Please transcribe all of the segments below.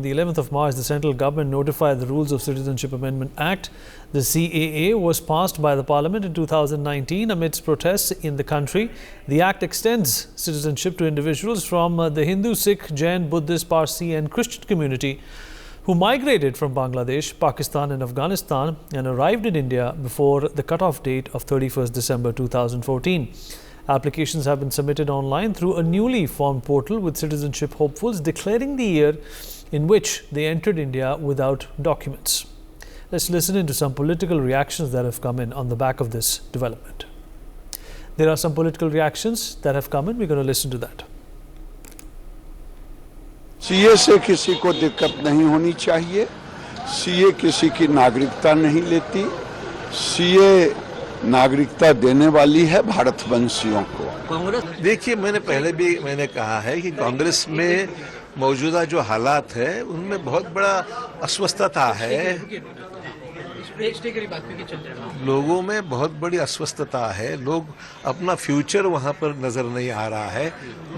the 11th of March, the central government notified the Rules of Citizenship Amendment Act. The CAA was passed by the Parliament in 2019 amidst protests in the country. The act extends citizenship to individuals from the Hindu, Sikh, Jain, Buddhist, Parsi and Christian community who migrated from Bangladesh, Pakistan and Afghanistan and arrived in India before the cutoff date of 31st December 2014. Applications have been submitted online through a newly formed portal with citizenship hopefuls declaring the year in which they entered India without documents. Let's listen into some political reactions that have come in on the back of this development. There are some political reactions that have come in. We're going to listen to that. CA से किसी को दिक्कत नहीं होनी चाहिए। CA किसी की नागरिकता नहीं लेती। सीए नागरिकता देने वाली है भारतवंशियों को। कांग्रेस देखिए, मैंने कहा है कि कांग्रेस में मौजूदा जो हालात है उनमें बहुत बड़ा अस्वस्थता है। लोगों में बहुत बड़ी अस्वस्थता है। लोग अपना फ्यूचर वहां पर नजर नहीं आ रहा है।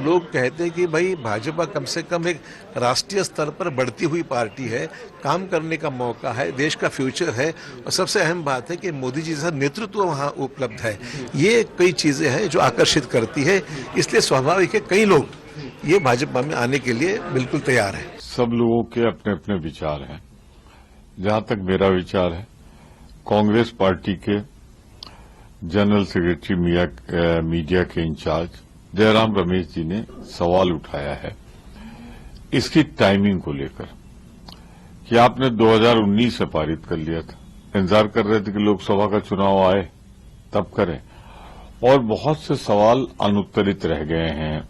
लोग कहते हैं कि भाई भाजपा कम से कम एक राष्ट्रीय स्तर पर बढ़ती हुई पार्टी है, काम करने का मौका है, देश का फ्यूचर है और सबसे अहम बात है कि मोदी जी जैसा नेतृत्व वहां उपलब्ध है। ये कई चीजें हैं जो आकर्षित करती है, इसलिए स्वाभाविक है कई लोग ये भाजपा में आने के लिए बिल्कुल तैयार है। सब लोगों के अपने अपने विचार हैं। जहां तक मेरा विचार है, कांग्रेस पार्टी के जनरल सेक्रेटरी मीडिया के इंचार्ज जयराम रमेश जी ने सवाल उठाया है इसकी टाइमिंग को लेकर कि आपने 2019 से पारित कर लिया था, इंतजार कर रहे थे कि लोकसभा का चुनाव आए तब करें, और बहुत से सवाल अनुत्तरित रह गए हैं,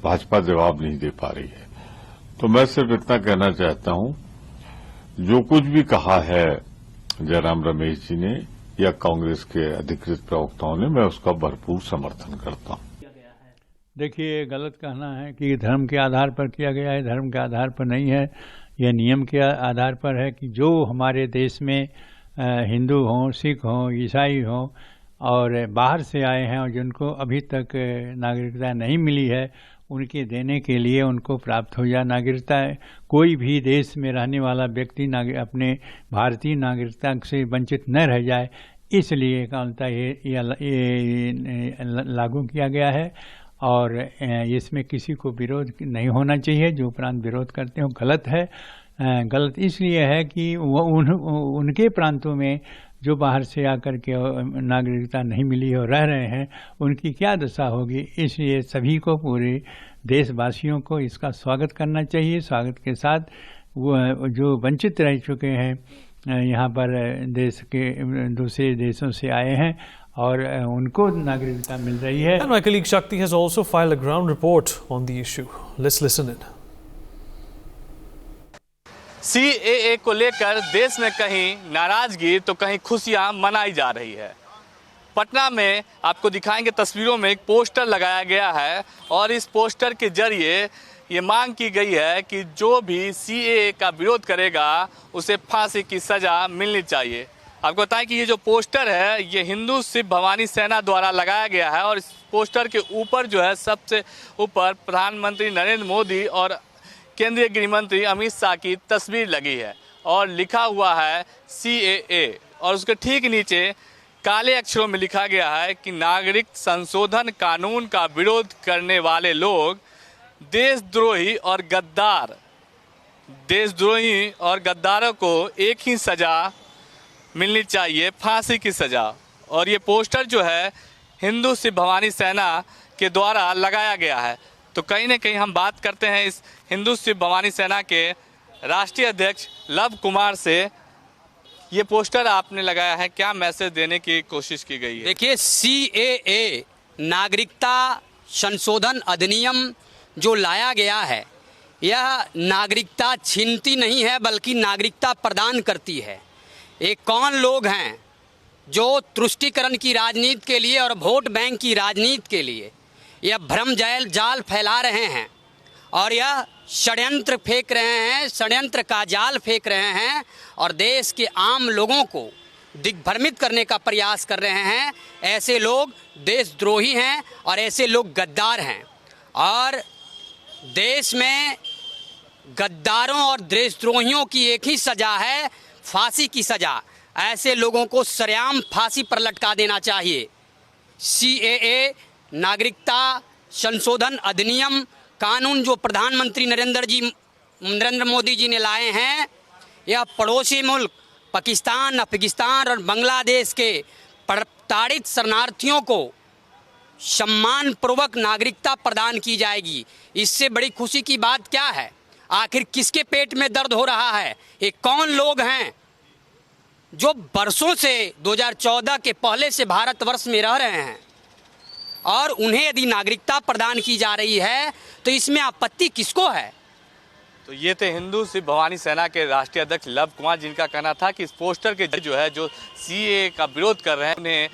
भाजपा जवाब नहीं दे पा रही है। तो मैं सिर्फ इतना कहना चाहता हूं, जो कुछ भी कहा है जयराम रमेश जी ने या कांग्रेस के अधिकृत प्रवक्ताओं ने, मैं उसका भरपूर समर्थन करता हूं। देखिए, गलत कहना है कि धर्म के आधार पर किया गया है, धर्म के आधार पर नहीं है। यह नियम के आधार पर है कि जो हमारे देश में हिंदू हों, सिख हों, ईसाई हों और बाहर से आए हैं और जिनको अभी तक नागरिकता नहीं मिली है, उनके देने के लिए उनको प्राप्त हो जाए नागरिकता। कोई भी देश में रहने वाला व्यक्ति अपने भारतीय नागरिकता से वंचित न रह जाए, इसलिए कानूनता ये लागू किया गया है और इसमें किसी को विरोध नहीं होना चाहिए। जो प्रांत विरोध करते हो गलत है। गलत इसलिए है कि उनके प्रांतों में जो बाहर से आकर के नागरिकता नहीं मिली और रह रहे हैं, उनकी क्या दशा होगी। इसलिए सभी को, पूरे देशवासियों को इसका स्वागत करना चाहिए। स्वागत के साथ वो जो वंचित रह चुके हैं, यहाँ पर देश के दूसरे देशों से आए हैं और उनको नागरिकता मिल रही है। And my colleague Shakti has also filed a ground report on the issue. Let's listen in. CAA को लेकर देश में कहीं नाराजगी तो कहीं खुशियां मनाई जा रही है। पटना में आपको दिखाएंगे तस्वीरों में एक पोस्टर लगाया गया है और इस पोस्टर के जरिए ये मांग की गई है कि जो भी CAA का विरोध करेगा उसे फांसी की सजा मिलनी चाहिए। आपको बताएं कि ये जो पोस्टर है ये हिंदू सिख भवानी सेना द्वारा लगाया गया है और इस पोस्टर के ऊपर जो है सबसे ऊपर प्रधानमंत्री नरेंद्र मोदी और केंद्रीय गृह मंत्री अमित शाह की तस्वीर लगी है और लिखा हुआ है CAA और उसके ठीक नीचे काले अक्षरों में लिखा गया है कि नागरिक संशोधन कानून का विरोध करने वाले लोग देशद्रोही और गद्दारों को एक ही सजा मिलनी चाहिए, फांसी की सजा। और ये पोस्टर जो है हिंदू सिख भवानी सेना के द्वारा लगाया गया है। तो कहीं ना कहीं हम बात करते हैं इस हिंदू सिख भवानी सेना के राष्ट्रीय अध्यक्ष लव कुमार से। ये पोस्टर आपने लगाया है, क्या मैसेज देने की कोशिश की गई है? देखिए, CAA नागरिकता संशोधन अधिनियम जो लाया गया है, यह नागरिकता छीनती नहीं है बल्कि नागरिकता प्रदान करती है। ये कौन लोग हैं जो तुष्टीकरण की राजनीति के लिए और वोट बैंक की राजनीति के लिए यह भ्रम जाल फैला रहे हैं और यह षड्यंत्र फेंक रहे हैं, षड्यंत्र का जाल फेंक रहे हैं और देश के आम लोगों को दिग्भ्रमित करने का प्रयास कर रहे हैं। ऐसे लोग देशद्रोही हैं और ऐसे लोग गद्दार हैं और देश में गद्दारों और देशद्रोहियों की एक ही सजा है, फांसी की सजा। ऐसे लोगों को सरेआम फांसी पर लटका देना चाहिए। CAA नागरिकता संशोधन अधिनियम कानून जो प्रधानमंत्री नरेंद्र मोदी जी ने लाए हैं, यह पड़ोसी मुल्क पाकिस्तान, अफगानिस्तान और बांग्लादेश के प्रताड़ित शरणार्थियों को सम्मान पूर्वक नागरिकता प्रदान की जाएगी। इससे बड़ी खुशी की बात क्या है? आखिर किसके पेट में दर्द हो रहा है? ये कौन लोग हैं जो बरसों से 2014 के पहले से भारतवर्ष में रह रहे हैं और उन्हें यदि नागरिकता प्रदान की जा रही है तो इसमें आपत्ति किसको है? तो ये थे हिंदू सिख भवानी सेना के राष्ट्रीय अध्यक्ष लव कुमार, जिनका कहना था कि इस पोस्टर के जो CAA का विरोध कर रहे हैं उन्हें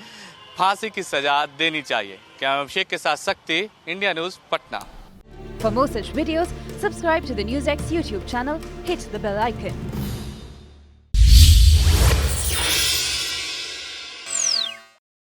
फांसी की सजा देनी चाहिए। कैमरा अभिषेक के साथ शक्ति, India news, Patna. For more such videos, subscribe to the NewsX YouTube channel, hit the bell icon.